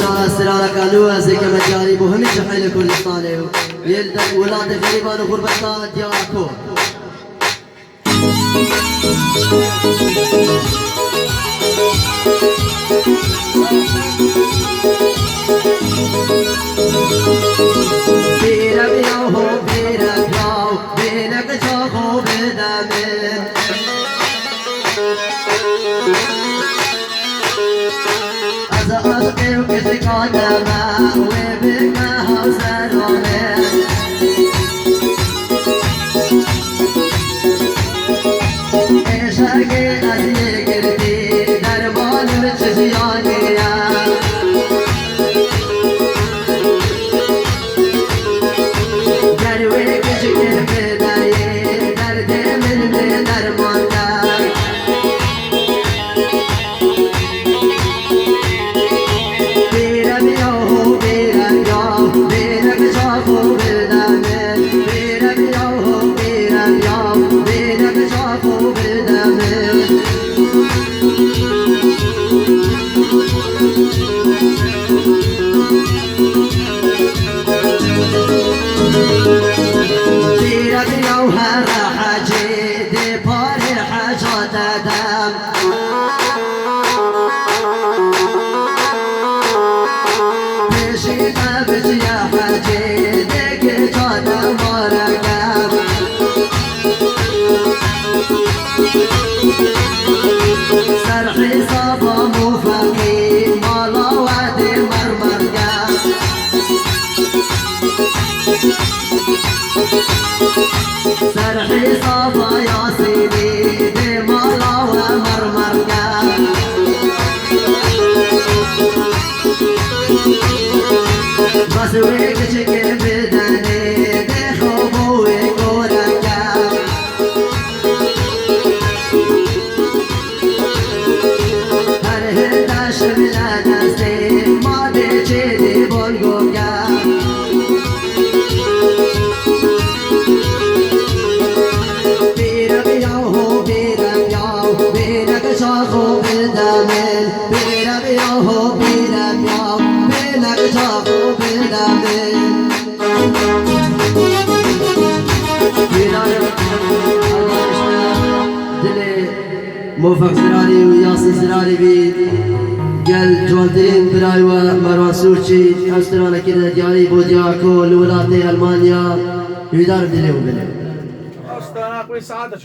ولا سرارة كانوا زي كما جاري مهم جحيل كل صالح يلدك ولاد غريبان وغربتان دياركو بيرك ياهو بيرك ياهو بينك جاهو بدمين أزألقي وكتك عدما وبك هوسرونين إشاكي أزي قرتي دربان بتشيانيا دروي كشك بداية درد من بدرمانتا سرحي صابا مفاقي مالا وادي مرمرقا سرحي صابا يا سيدي دي مالا ومرمرقا بسوي كشك بدني دي خوبوي كوركا شملا دستی ماده چه دی بلگوگا بیرم یاهو بیرم یاهو بیرک شاخو بدمن بیرم یاهو بیرم یاهو بیرک شاخو بدمن دل موفق زراری و یاسین زراری بید قال جوانترين براي ومروان سوتشي أسترانا كده دياري بودياكو لولاتي ألمانيا يدار بليو أسترانا كل سعادة